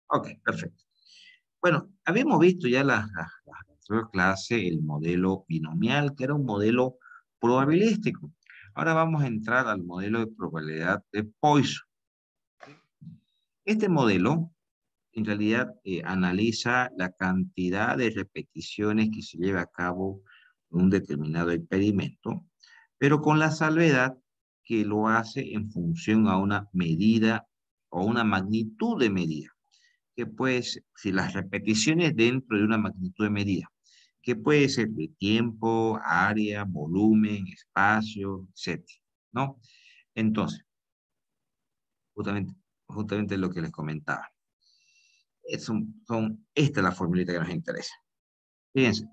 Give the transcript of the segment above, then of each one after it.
Ok, perfecto. Bueno, habíamos visto ya la anterior clase el modelo binomial, que era un modelo probabilístico. Ahora vamos a entrar al modelo de probabilidad de Poisson. Este modelo, en realidad, analiza la cantidad de repeticiones que se lleva a cabo en un determinado experimento, pero con la salvedad que lo hace en función a una medida o una magnitud de medida, que pues, si las repeticiones dentro de una magnitud de medida, que puede ser de tiempo, área, volumen, espacio, etcétera, ¿no? Entonces, justamente, justamente lo que les comentaba. Esta es la formulita que nos interesa. Fíjense,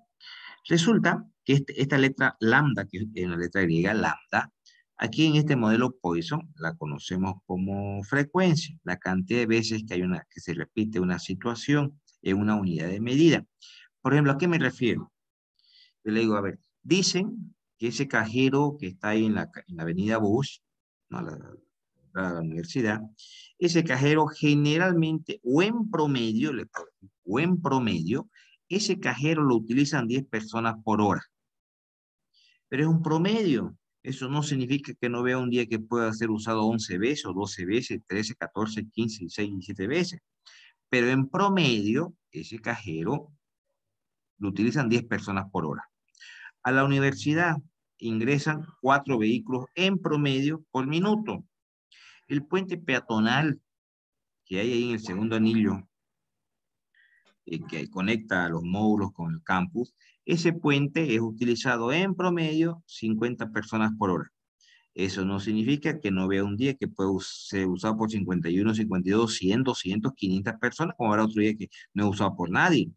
resulta que esta letra lambda, que es una letra griega, lambda, aquí en este modelo Poisson la conocemos como frecuencia, la cantidad de veces que se repite una situación en una unidad de medida. Por ejemplo, ¿a qué me refiero? Yo le digo, a ver, dicen que ese cajero que está ahí en la avenida Bush, ¿no? La universidad, ese cajero generalmente o en promedio, ese cajero lo utilizan 10 personas por hora. Pero es un promedio. Eso no significa que no vea un día que pueda ser usado 11 veces o 12 veces, 13, 14, 15, 16, 17 veces. Pero en promedio, ese cajero lo utilizan 10 personas por hora. A la universidad ingresan 4 vehículos en promedio por minuto. El puente peatonal que hay ahí en el segundo anillo, que conecta a los módulos con el campus, ese puente es utilizado en promedio 50 personas por hora. Eso no significa que no vea un día que puede ser usado por 51, 52, 100, 200, 500 personas, como habrá otro día que no es usado por nadie.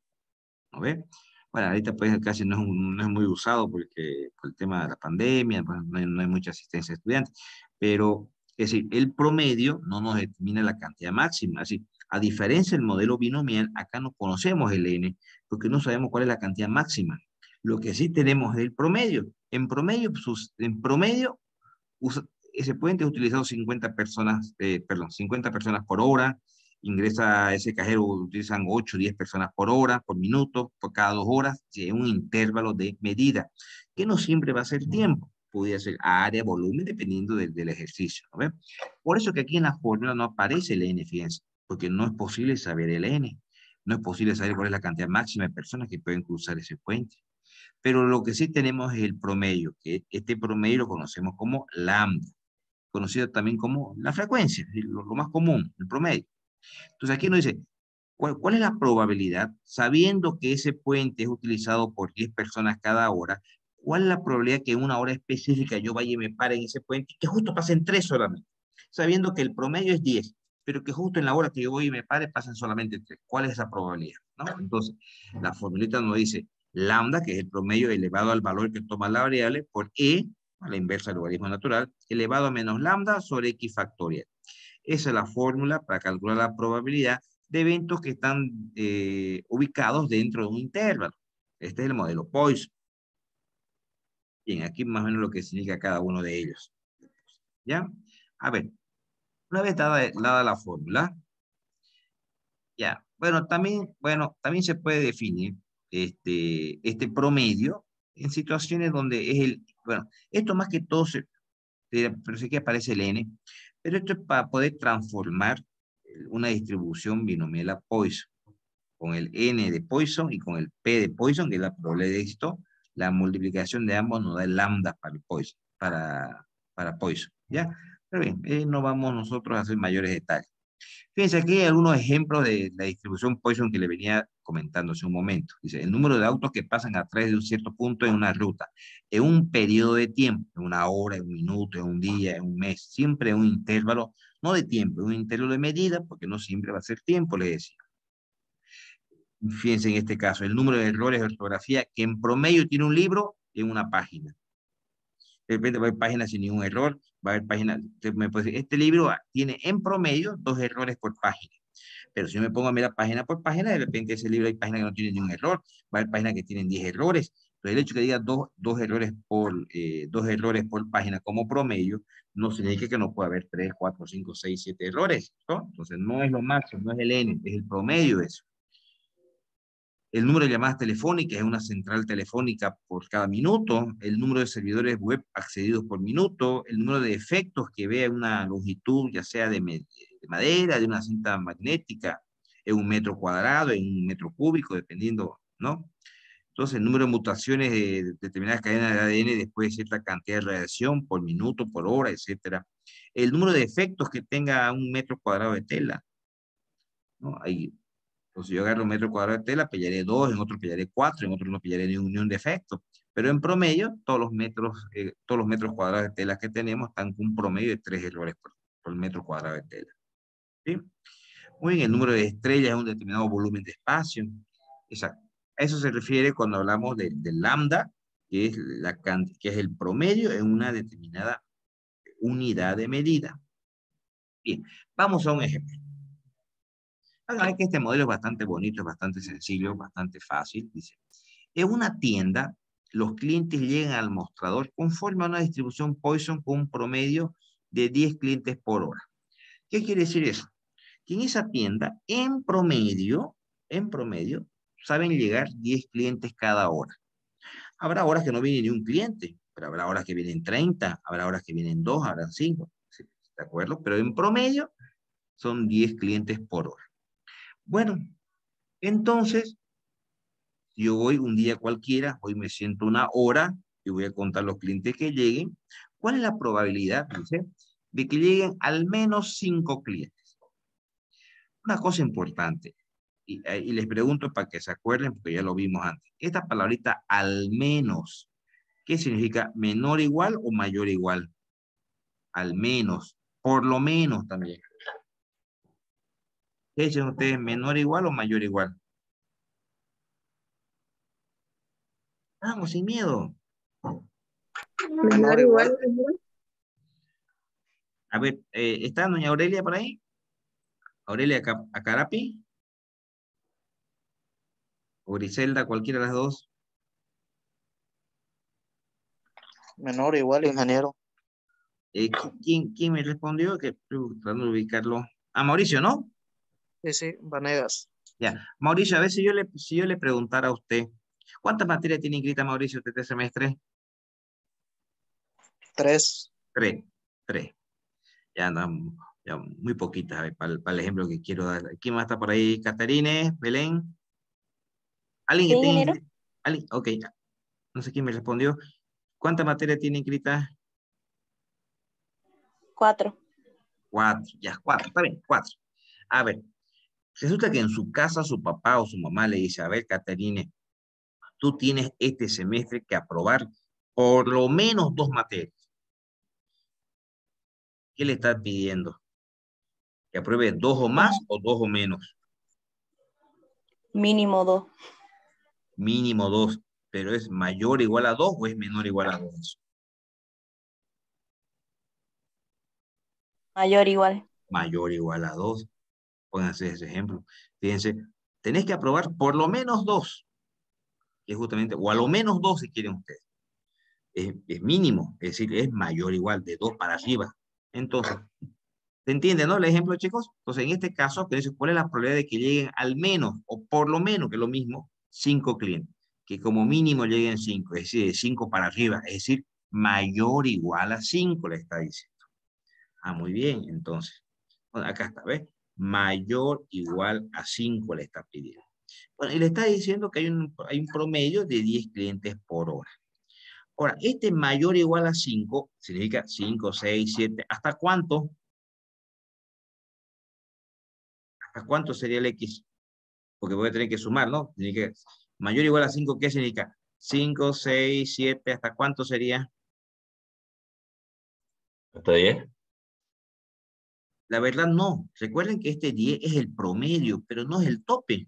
¿No ve? Bueno, ahorita pues casi no es muy usado porque por el tema de la pandemia, pues, no hay mucha asistencia de estudiantes, pero es decir, el promedio no nos determina la cantidad máxima. Así, a diferencia del modelo binomial, acá no conocemos el n porque no sabemos cuál es la cantidad máxima. Lo que sí tenemos es el promedio. En promedio ese puente es utilizado 50 personas, 50 personas por hora, ingresa ese cajero, utilizan 8 o 10 personas por hora, por minuto, por cada 2 horas, en un intervalo de medida, que no siempre va a ser tiempo, podría ser área, volumen, dependiendo del ejercicio, ¿no ve? Por eso que aquí en la fórmula no aparece el n, fíjense, porque no es posible saber el n, no es posible saber cuál es la cantidad máxima de personas que pueden cruzar ese puente. Pero lo que sí tenemos es el promedio, que este promedio lo conocemos como lambda, conocido también como la frecuencia, es decir, lo más común, el promedio. Entonces aquí nos dice, ¿cuál es la probabilidad, sabiendo que ese puente es utilizado por 10 personas cada hora, cuál es la probabilidad que en una hora específica yo vaya y me pare en ese puente y que justo pasen 3 solamente? Sabiendo que el promedio es 10, pero que justo en la hora que yo voy y me pare pasen solamente 3. ¿Cuál es esa probabilidad? ¿No? Entonces, la formulita nos dice lambda, que es el promedio elevado al valor que toma la variable, por e, a la inversa del logaritmo natural, elevado a menos lambda sobre x factorial. Esa es la fórmula para calcular la probabilidad de eventos que están ubicados dentro de un intervalo. Este es el modelo Poisson. Bien, aquí más o menos lo que significa cada uno de ellos. ¿Ya? A ver, una vez dada la fórmula, ya, bueno, también se puede definir este promedio en situaciones donde bueno, esto más que todo, pero sí que aparece el n, pero esto es para poder transformar una distribución binomial a Poisson, con el n de Poisson y con el p de Poisson, que es la probabilidad de éxito, la multiplicación de ambos nos da el lambda para el Poisson, para Poisson, ¿ya? Pero bien, no vamos nosotros a hacer mayores detalles. Fíjense, aquí hay algunos ejemplos de la distribución Poisson que le venía comentando hace un momento. Dice, el número de autos que pasan a través de un cierto punto en una ruta, en un periodo de tiempo, en una hora, en un minuto, en un día, en un mes, siempre en un intervalo, no de tiempo, en un intervalo de medida, porque no siempre va a ser tiempo, le decía. Fíjense en este caso, el número de errores de ortografía que en promedio tiene un libro en una página. De repente va a haber páginas sin ningún error, va a haber páginas, me puede decir, este libro tiene en promedio 2 errores por página. Pero si yo me pongo a mirar página por página, de repente ese libro hay páginas que no tienen ningún error, va a haber páginas que tienen 10 errores. Pero el hecho de que diga dos errores por página como promedio, no significa que no pueda haber 3, 4, 5, 6, 7 errores, ¿no? Entonces no es lo máximo, no es el N, es el promedio eso. El número de llamadas telefónicas es una central telefónica por cada minuto, el número de servidores web accedidos por minuto, el número de efectos que vea una longitud, ya sea de madera, de una cinta magnética, en un metro cuadrado, en un metro cúbico, dependiendo, ¿no? Entonces, el número de mutaciones de determinadas cadenas de ADN después de cierta cantidad de radiación por minuto, por hora, etcétera. El número de efectos que tenga un metro cuadrado de tela, ¿no? Ahí, entonces yo agarro un metro cuadrado de tela, pillaré 2, en otro pillaré 4, en otro no pillaré ni un de efectos. Pero en promedio, todos los metros cuadrados de tela que tenemos están con un promedio de 3 errores por metro cuadrado de tela. ¿Sí? Muy bien, el número de estrellas es un determinado volumen de espacio. Exacto. A eso se refiere cuando hablamos del lambda, que es, que es el promedio en una determinada unidad de medida. Bien, vamos a un ejemplo. Ahora, que este modelo es bastante bonito, es bastante sencillo, bastante fácil. Dice, en una tienda, los clientes llegan al mostrador conforme a una distribución Poisson con un promedio de 10 clientes por hora. ¿Qué quiere decir eso? Que en esa tienda, en promedio, saben llegar 10 clientes cada hora. Habrá horas que no viene ni un cliente, pero habrá horas que vienen 30, habrá horas que vienen 2, habrá 5, ¿sí? ¿De acuerdo? Pero en promedio son 10 clientes por hora. Bueno, entonces, yo voy un día cualquiera, hoy me siento una hora y voy a contar los clientes que lleguen. ¿Cuál es la probabilidad, dice, de que lleguen al menos 5 clientes? Una cosa importante, y les pregunto para que se acuerden, porque ya lo vimos antes. Esta palabrita al menos, ¿qué significa? ¿Menor igual o mayor igual? Al menos, por lo menos también. ¿Qué dicen ustedes? ¿Menor igual o mayor igual? Vamos, sin miedo. Menor igual. A ver, ¿está doña Aurelia por ahí? Aurelia Acarapi. O Griselda, cualquiera de las dos. Menor igual, ingeniero. ¿Quién me respondió? Que estoy tratando de ubicarlo. Ah, Mauricio, ¿no? Sí, sí, Vanegas. Ya. Mauricio, a ver si yo le preguntara a usted, ¿cuántas materias tiene inscrita Mauricio este semestre? 3. Tres. Tres. Ya andan ya muy poquitas, a ver, para el ejemplo que quiero dar. ¿Quién más está por ahí? Catarine, Belén. ¿Alguien Sí, que tenga ingeniero. inscrita? Ok, no sé quién me respondió. ¿Cuántas materias tiene inscritas? 4. Cuatro, ya, cuatro, está bien, cuatro. A ver, resulta que en su casa su papá o su mamá le dice, a ver, Caterine, tú tienes este semestre que aprobar por lo menos 2 materias. ¿Qué le está pidiendo? ¿Que apruebe 2 o más o 2 o menos? Mínimo 2. Mínimo 2, pero ¿es mayor o igual a 2 o es menor o igual a 2? Mayor igual. Mayor o igual a 2. Pónganse ese ejemplo. Fíjense, tenés que aprobar por lo menos 2, que es justamente, o a lo menos 2 si quieren ustedes. Es mínimo, es decir, es mayor o igual, de 2 para arriba. Entonces, ¿se entiende, no? El ejemplo, chicos. Entonces, en este caso, ¿cuál es la probabilidad de que lleguen al menos, o por lo menos, que es lo mismo, 5 clientes? Que como mínimo lleguen 5, es decir, de 5 para arriba, es decir, mayor o igual a 5, le está diciendo. Ah, muy bien, entonces. Bueno, acá está, ¿ves? Mayor o igual a 5 le está pidiendo. Bueno, y le está diciendo que hay un promedio de 10 clientes por hora. Ahora, este mayor o igual a 5 significa 5, 6, 7, ¿hasta cuánto? ¿Hasta cuánto sería el X? Porque voy a tener que sumar, ¿no? Mayor o igual a 5, ¿qué significa? 5, 6, 7, ¿hasta cuánto sería? ¿Hasta 10? La verdad no. Recuerden que este 10 es el promedio, pero no es el tope.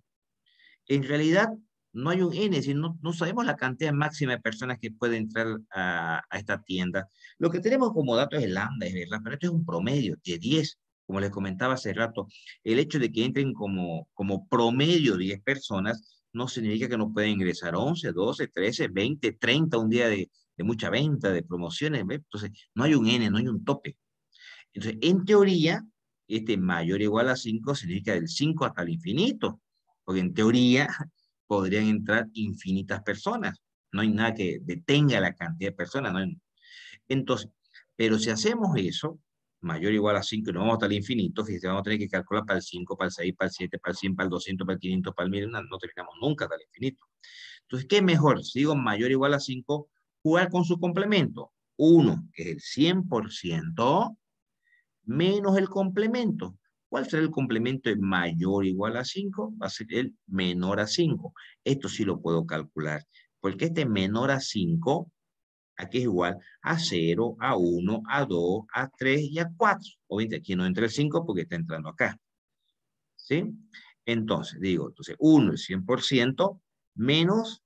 En realidad no hay un N, es decir, no sabemos la cantidad máxima de personas que pueden entrar a esta tienda. Lo que tenemos como dato es el lambda, es verdad, pero esto es un promedio de 10. Como les comentaba hace rato, el hecho de que entren como promedio 10 personas no significa que no pueden ingresar 11, 12, 13, 20, 30 un día de mucha venta, de promociones. ¿Ve? Entonces, no hay un N, no hay un tope. Entonces, en teoría, este mayor o igual a 5 significa del 5 hasta el infinito, porque en teoría podrían entrar infinitas personas. No hay nada que detenga la cantidad de personas. No hay... Entonces, pero si hacemos eso, mayor o igual a 5 y nos vamos hasta el infinito, fíjate, vamos a tener que calcular para el 5, para el 6, para el 7, para el 100, para el 200, para el 500, para el 1000, no, no terminamos nunca hasta el infinito. Entonces, ¿qué es mejor? Si digo mayor o igual a 5, jugar con su complemento. Uno, que es el 100%, menos el complemento. ¿Cuál será el complemento de mayor o igual a 5? Va a ser el menor a 5. Esto sí lo puedo calcular, porque este menor a 5 aquí es igual a 0, a 1, a 2, a 3 y a 4. Obviamente aquí no entra el 5 porque está entrando acá. ¿Sí? Entonces, digo, 1 es 100% menos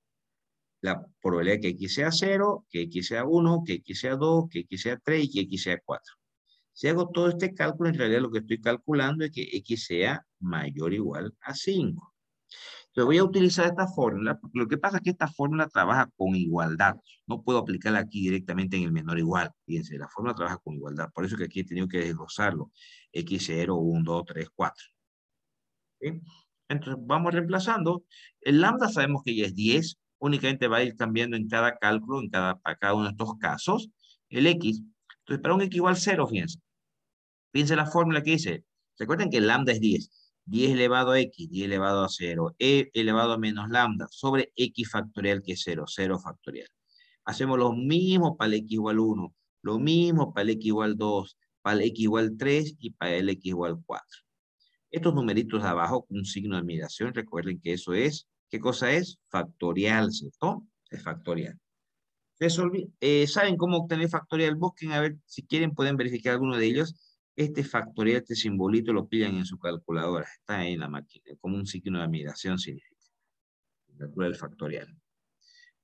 la probabilidad que X sea 0, que X sea 1, que X sea 2, que X sea 3 y que X sea 4. Si hago todo este cálculo, en realidad lo que estoy calculando es que X sea mayor o igual a 5. Entonces voy a utilizar esta fórmula, porque lo que pasa es que esta fórmula trabaja con igualdad. No puedo aplicarla aquí directamente en el menor igual. Fíjense, la fórmula trabaja con igualdad. Por eso que aquí he tenido que desglosarlo. X0, 1, 2, 3, 4. ¿Sí? Entonces vamos reemplazando. El lambda sabemos que ya es 10. Únicamente va a ir cambiando en cada cálculo, para cada uno de estos casos, el X. Entonces para un X igual 0, fíjense. Fíjense la fórmula que dice. Recuerden que el lambda es 10. 10 elevado a x, 10 elevado a 0, e elevado a menos lambda, sobre x factorial que es 0, 0 factorial. Hacemos lo mismo para el x igual 1, lo mismo para el x igual 2, para el x igual 3 y para el x igual 4. Estos numeritos de abajo con un signo de admiración, recuerden que eso es, ¿qué cosa es? Factorial, ¿cierto? Es factorial. ¿Saben cómo obtener factorial? Busquen a ver si quieren, pueden verificar alguno de ellos. Este factorial, este simbolito lo pillan en su calculadora. Está en la máquina, como un signo de admiración significa. Calcula el factorial.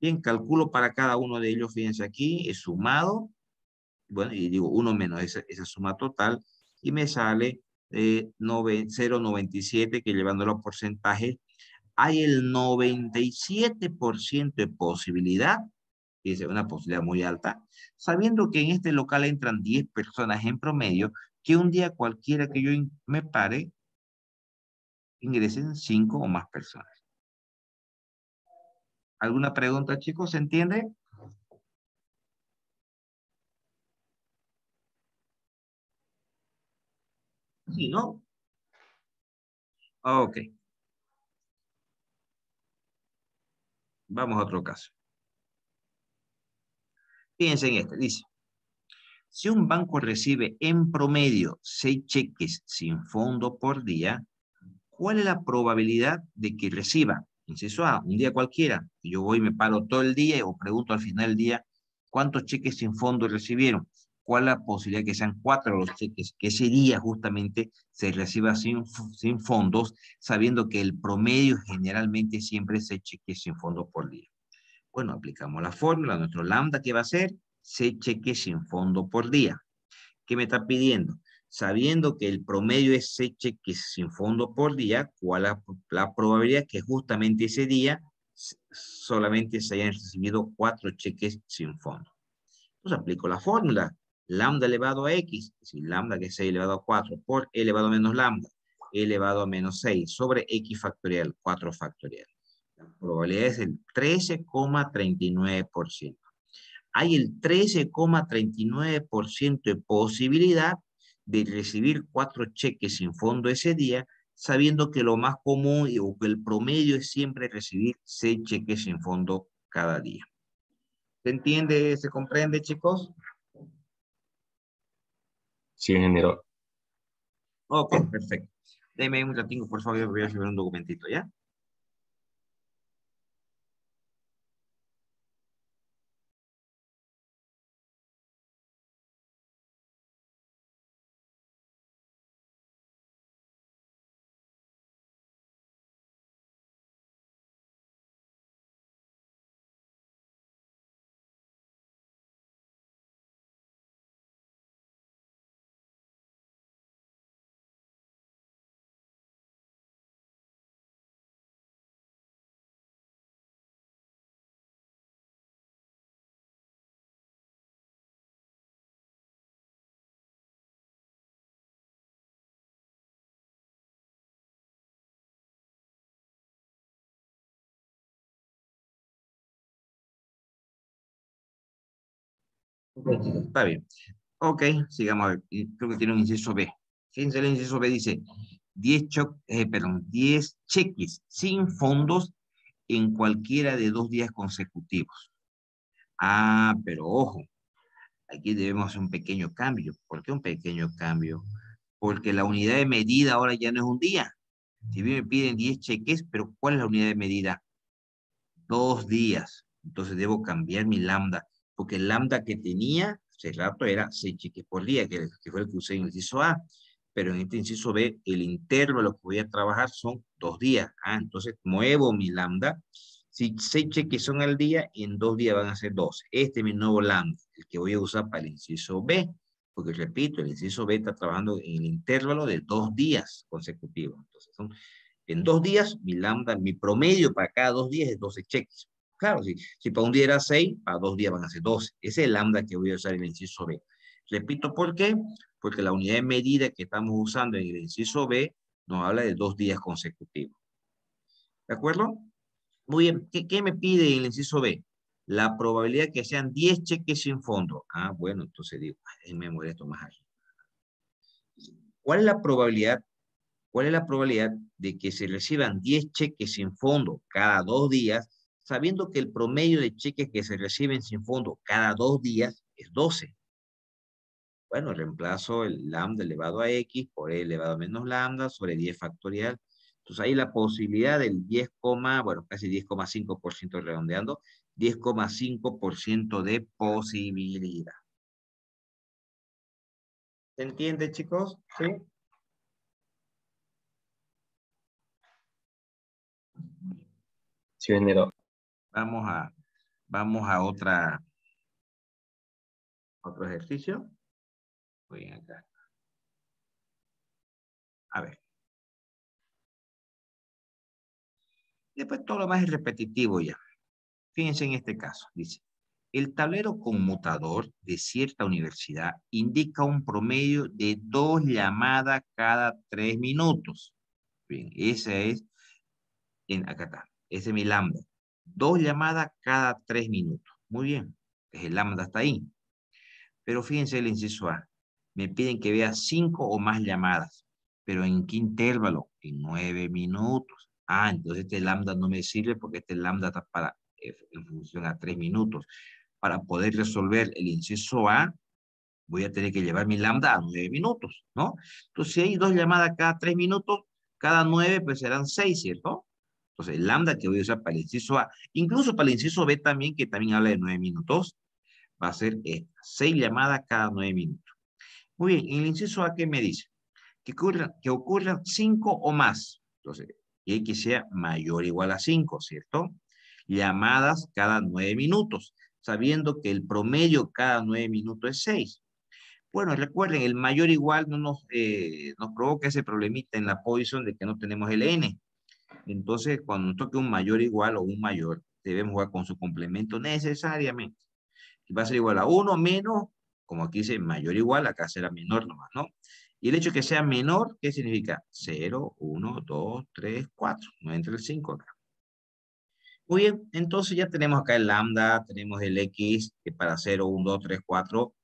Bien, calculo para cada uno de ellos, fíjense aquí, es sumado. Bueno, y digo 1 menos esa suma total. Y me sale 0,97, que llevándolo a porcentaje, hay el 97% de posibilidad, y es una posibilidad muy alta, sabiendo que en este local entran 10 personas en promedio, que un día cualquiera que yo me pare, ingresen 5 o más personas. ¿Alguna pregunta, chicos? ¿Se entiende? Sí, ¿no? Ok, vamos a otro caso. Fíjense en este, dice, si un banco recibe en promedio 6 cheques sin fondo por día, ¿cuál es la probabilidad de que reciba? Inciso A, un día cualquiera, y yo voy y me paro todo el día o pregunto al final del día cuántos cheques sin fondo recibieron. ¿Cuál es la posibilidad de que sean 4 los cheques que ese día justamente se reciba sin fondos, sabiendo que el promedio generalmente siempre es 6 cheques sin fondos por día? Bueno, aplicamos la fórmula, nuestro lambda, ¿qué va a ser? 6 cheques sin fondo por día. ¿Qué me está pidiendo? Sabiendo que el promedio es 6 cheques sin fondo por día, ¿cuál es la probabilidad que justamente ese día solamente se hayan recibido 4 cheques sin fondo? Entonces aplico la fórmula, lambda elevado a x, es decir, lambda que es 6 elevado a 4 por e elevado a menos lambda, e elevado a menos 6 sobre x factorial, 4 factorial. La probabilidad es el 13,39%. Hay el 13,39% de posibilidad de recibir 4 cheques sin fondo ese día, sabiendo que lo más común o que el promedio es siempre recibir 6 cheques sin fondo cada día. ¿Se entiende? ¿Se comprende, chicos? Sí, ingeniero. Ok, perfecto. Deme un ratito, por favor, voy a escribir un documentito, ¿ya? Ok, chicos, está bien. Ok, sigamos a ver. Creo que tiene un inciso B. Fíjense, el inciso B dice 10 cheques sin fondos en cualquiera de 2 días consecutivos. Ah, pero ojo, aquí debemos hacer un pequeño cambio. ¿Por qué un pequeño cambio? Porque la unidad de medida ahora ya no es un día. Si bien me piden 10 cheques, pero ¿cuál es la unidad de medida? 2 días. Entonces debo cambiar mi lambda, porque el lambda que tenía hace rato era 6 cheques por día, que fue el que usé en el inciso A. Pero en este inciso B, el intervalo que voy a trabajar son 2 días. Ah, entonces muevo mi lambda. Si 6 cheques son al día, en 2 días van a ser 12. Este es mi nuevo lambda, el que voy a usar para el inciso B. Porque repito, el inciso B está trabajando en el intervalo de 2 días consecutivos. Entonces en 2 días, mi lambda, mi promedio para cada 2 días es 12 cheques. Claro, si para un día era 6, para 2 días van a ser 12. Ese es el lambda que voy a usar en el inciso B. Repito, ¿por qué? Porque la unidad de medida que estamos usando en el inciso B nos habla de 2 días consecutivos. ¿De acuerdo? Muy bien. ¿Qué me pide el inciso B? La probabilidad que sean 10 cheques sin fondo. Ah, bueno, entonces digo, me molesto más ahí. ¿Cuál es la probabilidad? ¿Cuál es la probabilidad de que se reciban 10 cheques sin fondo cada 2 días, sabiendo que el promedio de cheques que se reciben sin fondo cada 2 días es 12? Bueno, reemplazo el lambda elevado a x por e elevado a menos lambda sobre 10 factorial. Entonces ahí la posibilidad del 10, bueno, casi 10,5% redondeando, 10,5% de posibilidad. ¿Se entiende, chicos? ¿Sí? Sí, ingeniero. Vamos a otro ejercicio. Voy acá. A ver. Después todo lo más es repetitivo ya. Fíjense en este caso. Dice, el tablero conmutador de cierta universidad indica un promedio de 2 llamadas cada 3 minutos. Bien, ese es, acá está, ese es mi lambda. 2 llamadas cada 3 minutos. Muy bien, el lambda está ahí. Pero fíjense el inciso A. Me piden que vea 5 o más llamadas. ¿Pero en qué intervalo? En 9 minutos. Ah, entonces este lambda no me sirve porque este lambda está en función a 3 minutos. Para poder resolver el inciso A, voy a tener que llevar mi lambda a 9 minutos, ¿no? Entonces, si hay 2 llamadas cada 3 minutos, cada 9, pues serán 6, ¿cierto? Entonces, el lambda que voy a usar para el inciso A, incluso para el inciso B también, que también habla de 9 minutos, va a ser esta, 6 llamadas cada 9 minutos. Muy bien, en el inciso A, ¿qué me dice? Que ocurran 5 o más. Entonces, y que sea mayor o igual a 5, ¿cierto? Llamadas cada 9 minutos, sabiendo que el promedio cada 9 minutos es 6. Bueno, recuerden, el mayor igual no nos provoca ese problemita en la posición de que no tenemos el n. Entonces, cuando nos toque un mayor igual o un mayor, debemos jugar con su complemento necesariamente. Y va a ser igual a 1 menos, como aquí dice mayor igual, acá será menor nomás, ¿no? Y el hecho de que sea menor, ¿qué significa? 0, 1, 2, 3, 4. No entra el 5 acá. Muy bien, entonces ya tenemos acá el lambda, tenemos el x, que para 0, 1, 2, 3, 4.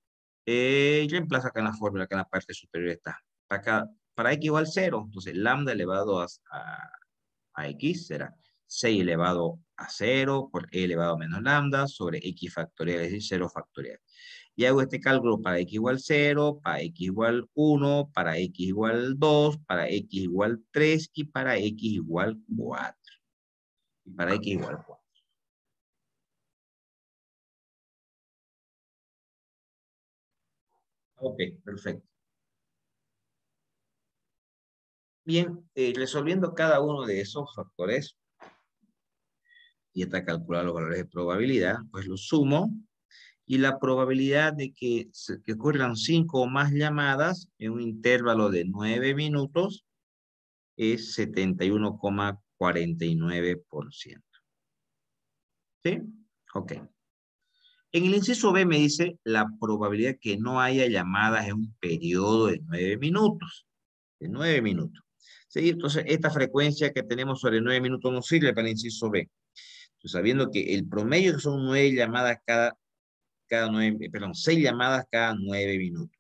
Y reemplaza acá en la fórmula, acá en la parte superior está. Para x igual 0, entonces lambda elevado a x será 6 elevado a 0 por e elevado a menos lambda sobre x factorial, es decir, 0 factorial. Y hago este cálculo para x igual 0, para x igual 1, para x igual 2, para x igual 3 y para x igual 4. Y para x igual 4. Ok, perfecto. Bien, resolviendo cada uno de esos factores, y está calculado los valores de probabilidad, pues los sumo, y la probabilidad de que ocurran 5 o más llamadas en un intervalo de 9 minutos es 71,49%. ¿Sí? Ok. En el inciso B me dice la probabilidad que no haya llamadas en un periodo de 9 minutos. De 9 minutos. ¿Sí? Entonces, esta frecuencia que tenemos sobre 9 minutos no sirve para el inciso B. Entonces, sabiendo que el promedio son 9 llamadas cada cada 6 llamadas cada 9 minutos.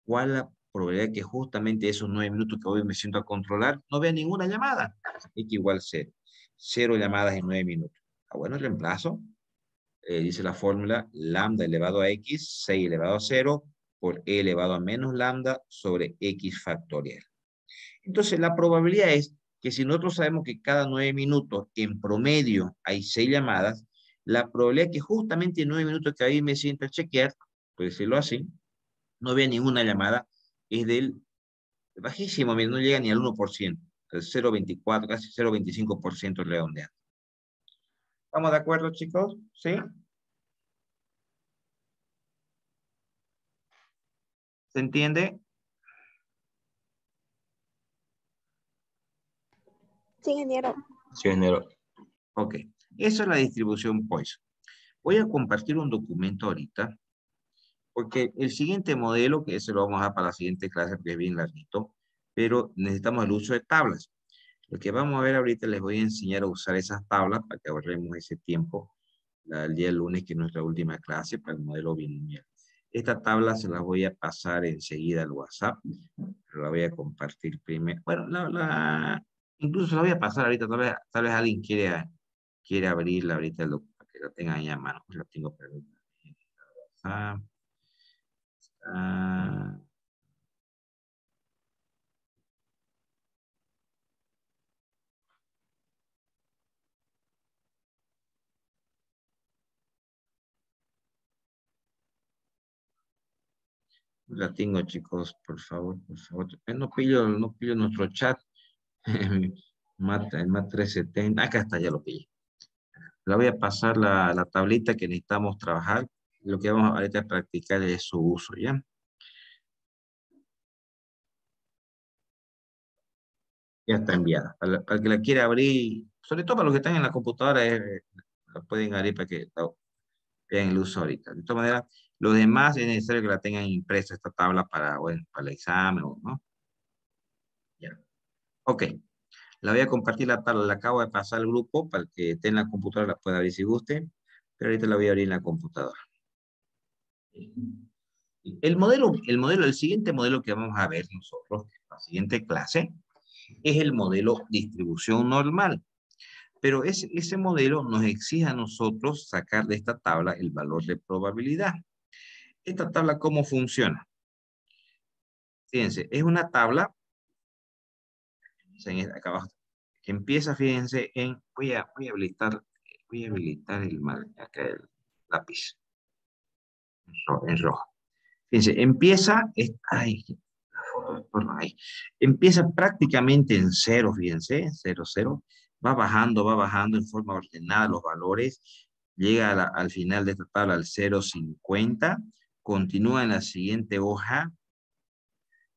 ¿Cuál es la probabilidad que justamente esos 9 minutos que hoy me siento a controlar no vea ninguna llamada? X igual 0. 0 llamadas en 9 minutos. Bueno, reemplazo. Dice la fórmula lambda elevado a x, 6 elevado a 0, por e elevado a menos lambda sobre x factorial. Entonces, la probabilidad es que si nosotros sabemos que cada 9 minutos en promedio hay 6 llamadas, la probabilidad es que justamente en 9 minutos que ahí me siento a chequear, por decirlo así, no vea ninguna llamada, es del bajísimo, no llega ni al 1%, el 0,24, casi 0,25% redondeado. ¿Estamos de acuerdo, chicos? ¿Sí? ¿Se entiende? Sí, ingeniero. Sí, ingeniero. Ok, eso es la distribución Poisson. Voy a compartir un documento ahorita, porque el siguiente modelo, que ese lo vamos a dar para la siguiente clase, porque es bien larguito, pero necesitamos el uso de tablas. Lo que vamos a ver ahorita, les voy a enseñar a usar esas tablas para que ahorremos ese tiempo el día lunes, que es nuestra última clase para el modelo binomial. Esta tabla se la voy a pasar enseguida al WhatsApp, pero la voy a compartir primero. Bueno, incluso se la voy a pasar ahorita, tal vez alguien quiere abrirla ahorita, para que la tengan ahí a mano. Pues la tengo perdida. La tengo, chicos, por favor, por favor. No pillo nuestro chat. El MAT 370. Acá está, ya lo pillé. Le voy a pasar la tablita que necesitamos trabajar. Lo que vamos ahorita a practicar es su uso, ¿ya? Ya está enviada. Para el que la quiera abrir, sobre todo para los que están en la computadora, la pueden abrir para que vean el uso ahorita. De todas maneras, los demás es necesario que la tengan impresa esta tabla para, bueno, para el examen, ¿no? Ya. Ok. La voy a compartir la tabla, la acabo de pasar al grupo para que esté en la computadora, la pueda abrir si guste, pero ahorita la voy a abrir en la computadora. El siguiente modelo que vamos a ver nosotros, en la siguiente clase, es el modelo distribución normal. Pero ese modelo nos exige a nosotros sacar de esta tabla el valor de probabilidad. ¿Esta tabla cómo funciona? Fíjense, es una tabla, acá abajo, que empieza, fíjense, voy a habilitar acá el lápiz, en rojo. Fíjense, empieza prácticamente en cero, fíjense, 0, 0, va bajando en forma ordenada los valores, llega al final de esta tabla al 0,50, continúa en la siguiente hoja,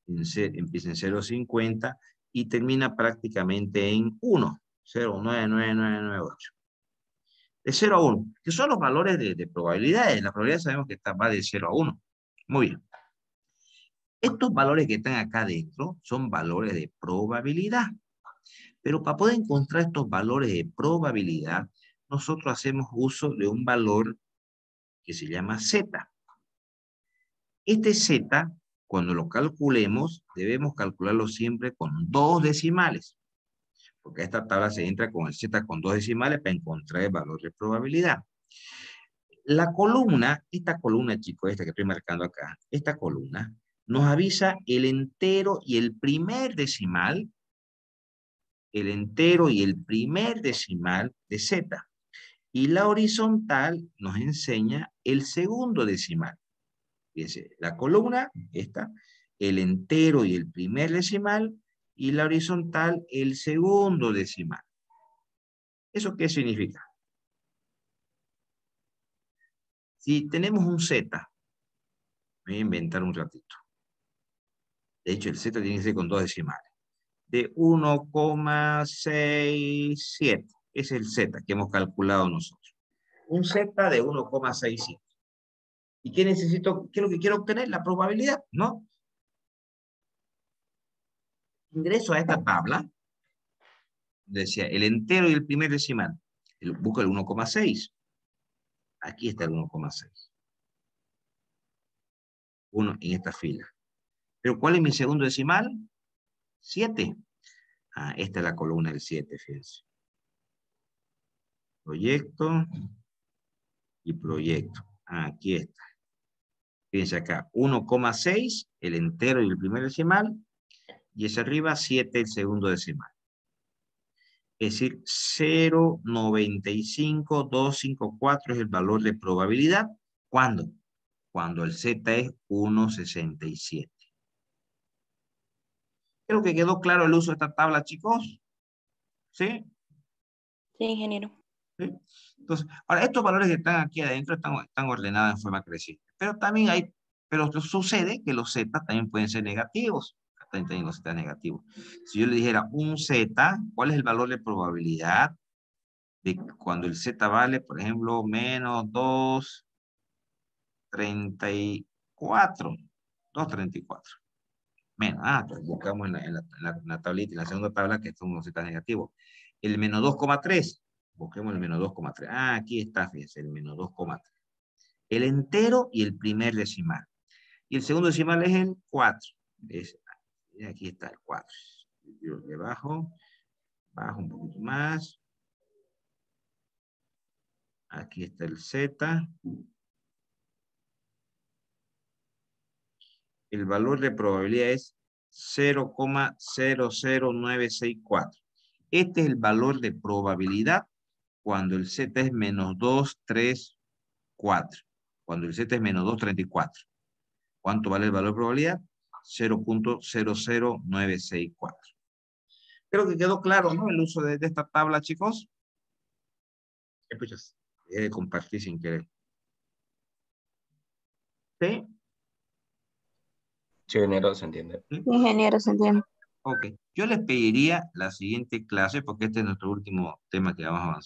empieza en 0,50 y termina prácticamente en 1, 0,99998. De 0 a 1, que son los valores de probabilidades. La probabilidad sabemos que va de 0 a 1. Muy bien. Estos valores que están acá adentro son valores de probabilidad. Pero para poder encontrar estos valores de probabilidad, nosotros hacemos uso de un valor que se llama Z. Este Z, cuando lo calculemos, debemos calcularlo siempre con 2 decimales. Porque esta tabla se entra con el Z con 2 decimales para encontrar el valor de probabilidad. La columna, esta columna, chicos, esta que estoy marcando acá, esta columna, nos avisa el entero y el primer decimal de Z. Y la horizontal nos enseña el segundo decimal. Fíjense, la columna, esta, el entero y el primer decimal, y la horizontal, el segundo decimal. ¿Eso qué significa? Si tenemos un Z, voy a inventar un ratito. De hecho, el Z tiene que ser con 2 decimales. De 1,67. Es el Z que hemos calculado nosotros. Un Z de 1,67. ¿Y qué necesito? ¿Qué es lo que quiero obtener? La probabilidad, ¿no? Ingreso a esta tabla. Decía, el entero y el primer decimal. Busco el 1,6. Aquí está el 1,6. 1 en esta fila. ¿Pero cuál es mi segundo decimal? 7. Ah, esta es la columna del 7, fíjense. Proyecto y proyecto. Aquí está. Fíjense acá, 1,6, el entero y el primer decimal, y es arriba 7, el segundo decimal. Es decir, 0,95254 es el valor de probabilidad. ¿Cuándo? Cuando el Z es 1,67. Creo que quedó claro el uso de esta tabla, chicos. ¿Sí? Sí, ingeniero. ¿Sí? Entonces, ahora, estos valores que están aquí adentro están ordenados en forma creciente. Pero también pero sucede que los Z también pueden ser negativos. También tienen los Z negativos. Si yo le dijera un Z, ¿cuál es el valor de probabilidad de cuando el Z vale, por ejemplo, menos 2,34? 2,34. Menos, pues buscamos en la tablita, en la segunda tabla, que son los Z negativos. El menos 2,3. Busquemos el menos 2,3. Aquí está, fíjense, el menos 2,3. El entero y el primer decimal. Y el segundo decimal es el 4. Aquí está el 4. Yo le bajo un poquito más. Aquí está el Z. El valor de probabilidad es 0,00964. Este es el valor de probabilidad cuando el Z es menos 234. Cuando el Z es menos 234. ¿Cuánto vale el valor de probabilidad? 0,00964. Creo que quedó claro, ¿no? El uso de esta tabla, chicos. Escuchas, dejé de compartir sin querer. ¿Sí? Sí, ingeniero, se entiende. ¿Sí? Ingeniero, se entiende. Ok. Yo les pediría la siguiente clase, porque este es nuestro último tema que vamos a avanzar.